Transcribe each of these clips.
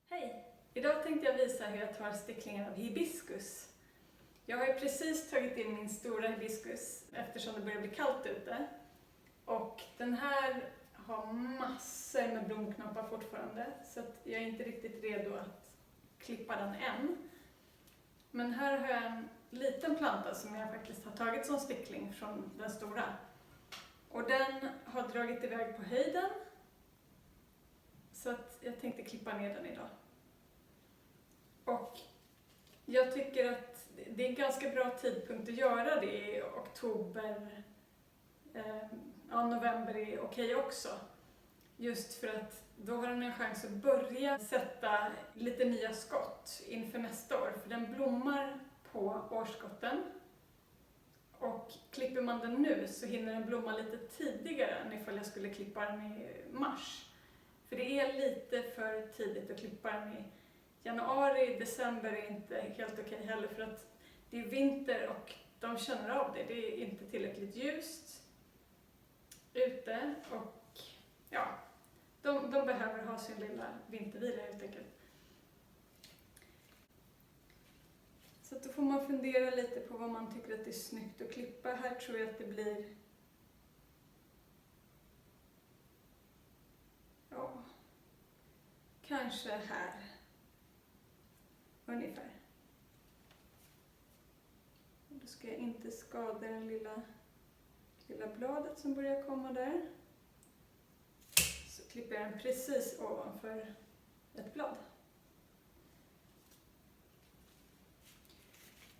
Hej! Idag tänkte jag visa hur jag tar sticklingar av hibiskus. Jag har ju precis tagit in min stora hibiskus eftersom det börjar bli kallt ute. Och den här har massor med blomknoppar fortfarande, så att jag är inte riktigt redo att klippa den än. Men här har jag en liten planta som jag faktiskt har tagit som stickling från den stora. Och den har dragit iväg på höjden. Så att jag tänkte klippa ner den idag. Och jag tycker att det är en ganska bra tidpunkt att göra det i oktober. November är okej också. Just för att då har den en chans att börja sätta lite nya skott inför nästa år. För den blommar på årsskotten. Och klipper man den nu så hinner den blomma lite tidigare än ifall jag skulle klippa den i mars. För det är lite för tidigt att klippa den i januari, december är inte helt okej heller för att det är vinter och de känner av det. Det är inte tillräckligt ljust ute och ja, de behöver ha sin lilla vintervila helt enkelt. Så då får man fundera lite på vad man tycker att det är snyggt att klippa. Här tror jag att det blir kanske här ungefär. Då ska jag inte skada den lilla bladet som börjar komma där. Så klipper jag den precis ovanför ett blad.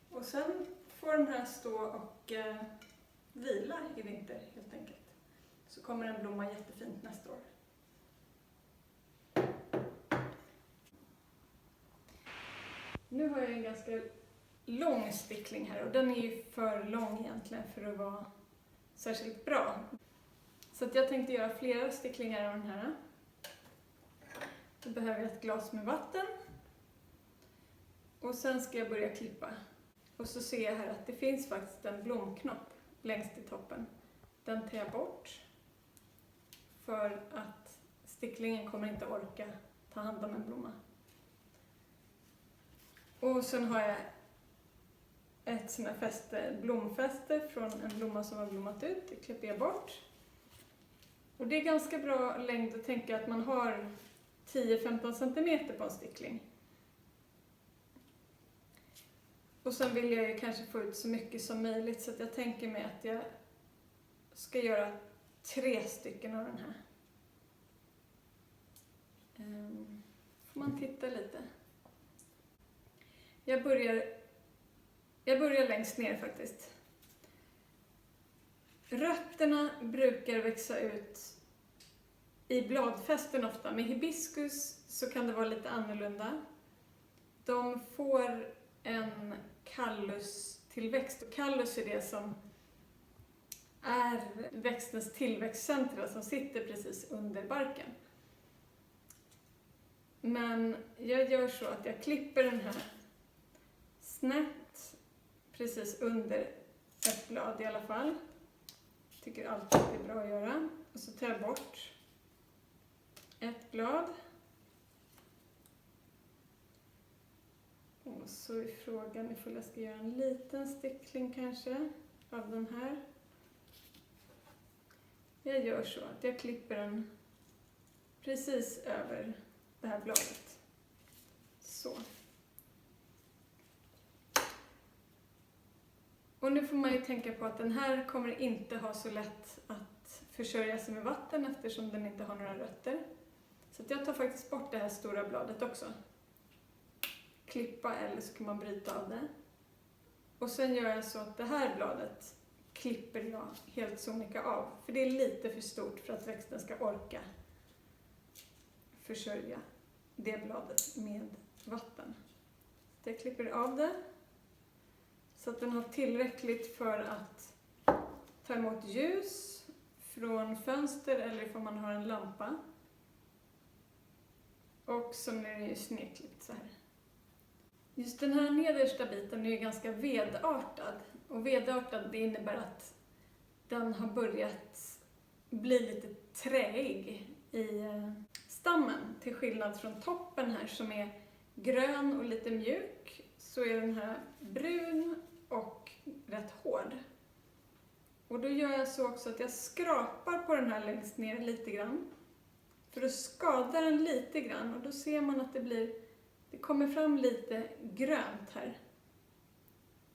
Och sen får den här stå och vila i vinter helt enkelt. Så kommer den blomma jättefint nästa år. Nu har jag en ganska lång stickling här och den är ju för lång egentligen för att vara särskilt bra. Så att jag tänkte göra flera sticklingar av den här. Då behöver jag ett glas med vatten. Och sen ska jag börja klippa. Och så ser jag här att det finns faktiskt en blomknopp längst i toppen. Den tar jag bort. För att sticklingen kommer inte orka ta hand om en blomma. Och sen har jag ett sånt här blomfäste från en blomma som har blommat ut. Det klipper jag bort. Och det är ganska bra längd att tänka att man har 10-15 cm på en stickling. Och sen vill jag ju kanske få ut så mycket som möjligt så att jag tänker mig att jag ska göra 3 stycken av den här. Får man titta lite. Jag börjar längst ner faktiskt. Rötterna brukar växa ut i bladfästen ofta. Med hibiskus så kan det vara lite annorlunda. De får en kallustillväxt. Och kallus är det som är växtens tillväxtcentra som sitter precis under barken. Men jag gör så att jag klipper den här snett precis under ett blad i alla fall. Tycker alltid att det är bra att göra. Och så tar jag bort ett blad. Och så är frågan ifall jag ska göra en liten stickling kanske av den här. Jag gör så att jag klipper den precis över det här bladet. Så. Och nu får man ju tänka på att den här kommer inte ha så lätt att försörja sig med vatten eftersom den inte har några rötter. Så att jag tar faktiskt bort det här stora bladet också. Klippa eller så kan man bryta av det. Och sen gör jag så att det här bladet klipper jag helt sonika av. För det är lite för stort för att växten ska orka försörja det bladet med vatten. Så jag klipper av det. Så att den har tillräckligt för att ta emot ljus från fönster eller om man har en lampa. Och så är det ju snedklippt så här. Just den här nedersta biten är ju ganska vedartad. Och vedartad det innebär att den har börjat bli lite träig i rotstammen, till skillnad från toppen här som är grön och lite mjuk, så är den här brun och rätt hård. Och då gör jag så också att jag skrapar på den här längst ner lite grann. För att skada den lite grann, och då ser man att det kommer fram lite grönt här.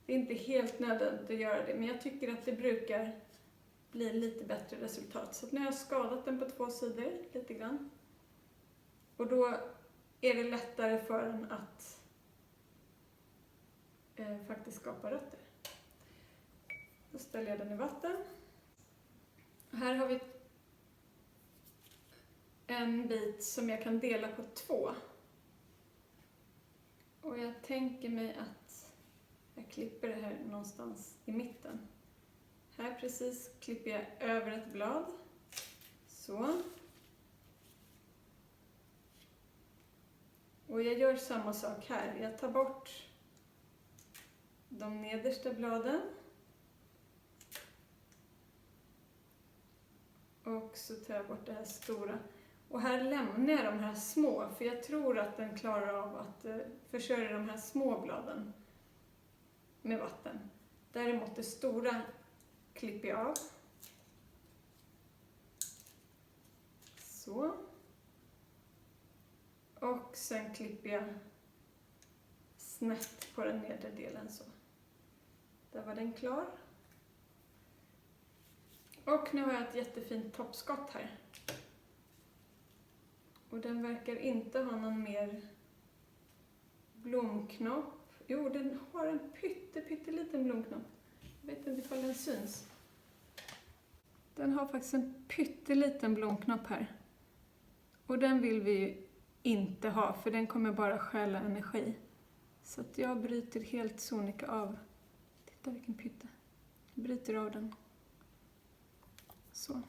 Det är inte helt nödvändigt att göra det, men jag tycker att det brukar bli lite bättre resultat. Så nu har jag skadat den på 2 sidor lite grann. Och då är det lättare för den att faktiskt skapa rötter. Då ställer jag den i vatten. Här har vi en bit som jag kan dela på 2. Och jag tänker mig att jag klipper det här någonstans i mitten. Här precis klipper jag över ett blad. Så. Och jag gör samma sak här. Jag tar bort de nedersta bladen. Och så tar jag bort det här stora. Och här lämnar jag de här små, för jag tror att den klarar av att försörja de här små bladen med vatten. Däremot det stora klipper jag av. Så. Och sen klipper jag snett på den nedre delen så. Där var den klar. Och nu har jag ett jättefint toppskott här. Och den verkar inte ha någon mer blomknopp. Jo, den har en pytteliten blomknopp. Jag vet inte ifall den syns. Den har faktiskt en pytteliten blomknopp här. Och den vill vi ju inte ha, för den kommer bara stjäla energi. Så att jag bryter helt sonika av. Titta vilken pytte. Jag bryter av den. Så.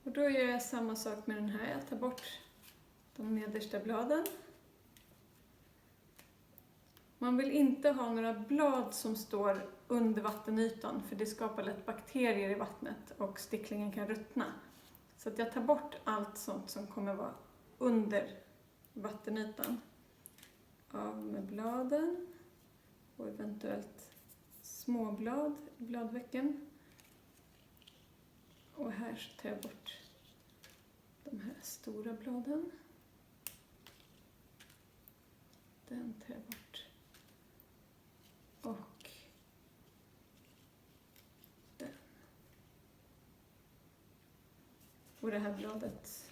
Och då gör jag samma sak med den här. Jag tar bort de nedersta bladen. Man vill inte ha några blad som står under vattenytan, för det skapar lätt bakterier i vattnet och sticklingen kan ruttna. Så att jag tar bort allt sånt som kommer vara under vattenytan. Av med bladen och eventuellt småblad i bladvecken. Och här så tar jag bort de här stora bladen. Den tar jag bort. Och den. Och det här bladet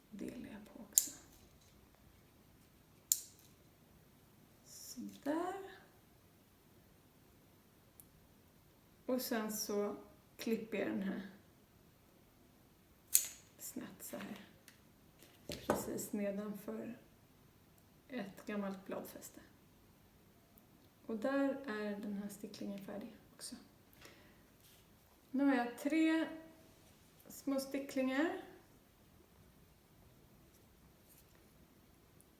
delar jag på också. Sådär. Och sen så klipper jag den här snett så här. Precis nedanför ett gammalt bladfäste. Och där är den här sticklingen färdig också. Nu har jag 3 små sticklingar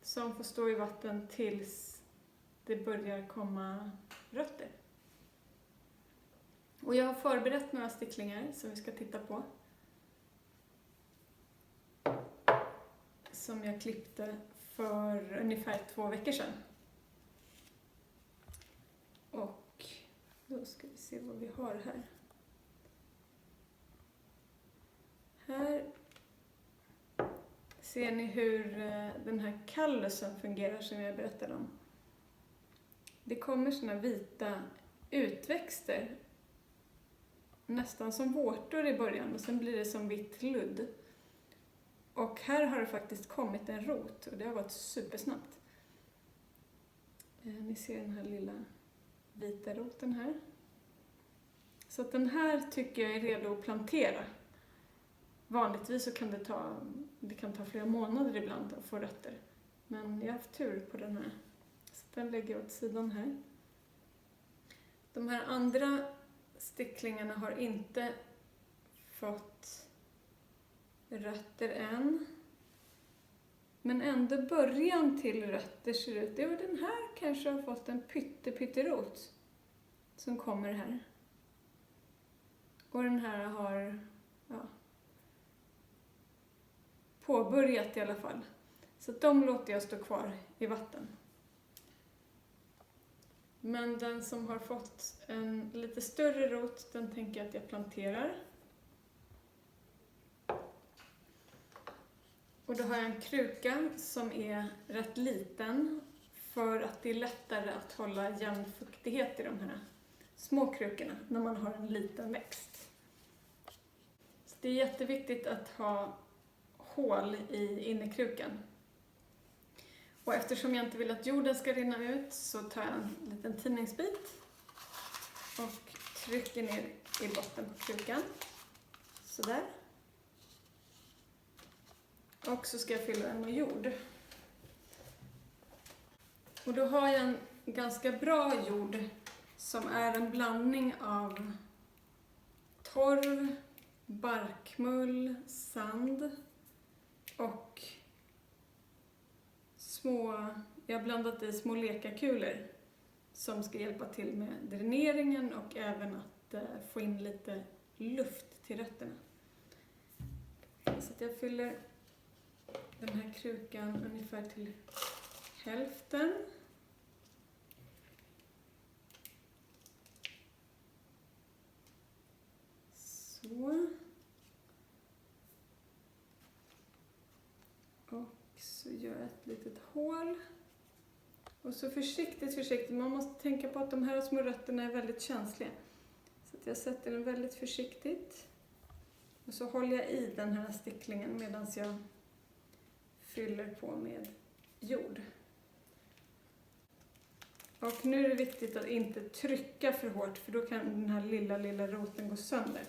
som får stå i vatten tills det börjar komma rötter. Och jag har förberett några sticklingar som vi ska titta på. Som jag klippte för ungefär 2 veckor sedan. Och då ska vi se vad vi har här. Här ser ni hur den här kallusen fungerar som jag berättade om. Det kommer såna vita utväxter, nästan som vårtor i början, och sen blir det som vitt ludd. Och här har det faktiskt kommit en rot och det har varit supersnabbt. Ni ser den här lilla vita roten här. Så att den här tycker jag är redo att plantera. Vanligtvis så kan det kan ta flera månader ibland att få rötter. Men jag har haft tur på den här. Så den lägger jag åt sidan här. De här andra sticklingarna har inte fått rötter än. Men ändå början till rötter ser ut. Ja, den här kanske har fått en pytterot som kommer här. Och den här har påbörjat i alla fall. Så de låter jag stå kvar i vatten. Men den som har fått en lite större rot, den tänker jag att jag planterar. Och då har jag en kruka som är rätt liten för att det är lättare att hålla jämn fuktighet i de här små krukorna när man har en liten växt. Så det är jätteviktigt att ha hål i innerkrukan. Och eftersom jag inte vill att jorden ska rinna ut så tar jag en liten tidningsbit och trycker ner i botten på krukan. Sådär. Och så ska jag fylla den med jord. Och då har jag en ganska bra jord som är en blandning av torv, barkmull, sand och jag har blandat i små lekakulor som ska hjälpa till med dräneringen och även att få in lite luft till rötterna. Så att jag fyller den här krukan ungefär till hälften. Så. Och så gör jag ett litet hål. Och så försiktigt, man måste tänka på att de här små rötterna är väldigt känsliga. Så att jag sätter den väldigt försiktigt. Och så håller jag i den här sticklingen medan jag fyller på med jord. Och nu är det viktigt att inte trycka för hårt för då kan den här lilla roten gå sönder.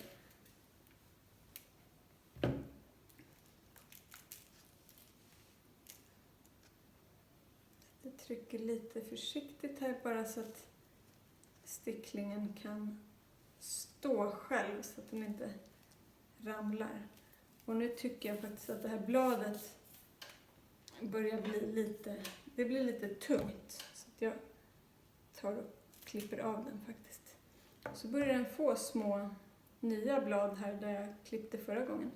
Jag trycker lite försiktigt här bara så att sticklingen kan stå själv så att den inte ramlar. Och nu tycker jag faktiskt att det här bladet börjar bli lite tungt. Så att jag tar och klipper av den faktiskt. Så börjar den få små nya blad här där jag klippte förra gången.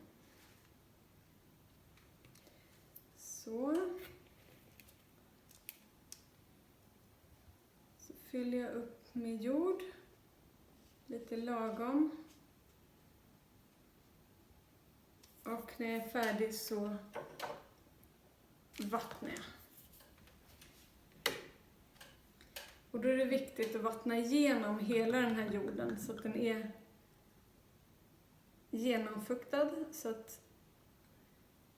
Så. Så fyller jag upp med jord. Lite lagom. Och när jag är färdig så vattnar jag. Och då är det viktigt att vattna igenom hela den här jorden så att den är genomfuktad så att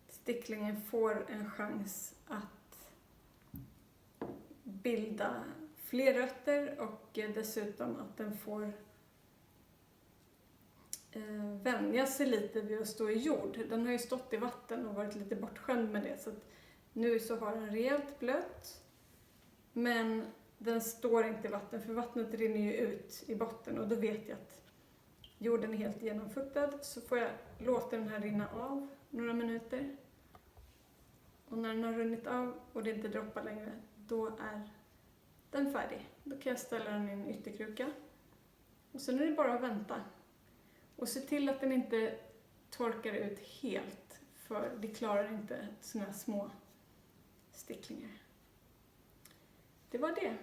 sticklingen får en chans att bilda fler rötter och dessutom att den får vänja sig lite vid att stå i jord. Den har ju stått i vatten och varit lite bortskämd med det så att nu så har den rejält blött men den står inte i vatten för vattnet rinner ju ut i botten och då vet jag att jorden är helt genomfuktad. Så får jag låta den här rinna av några minuter. Och när den har runnit av och det inte droppar längre, då är den färdig. Då kan jag ställa den i en ytterkruka. Och sen är det bara att vänta. Och se till att den inte torkar ut helt, för det klarar inte såna här små sticklingar. Det var det.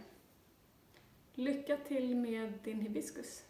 Lycka till med din hibiskus.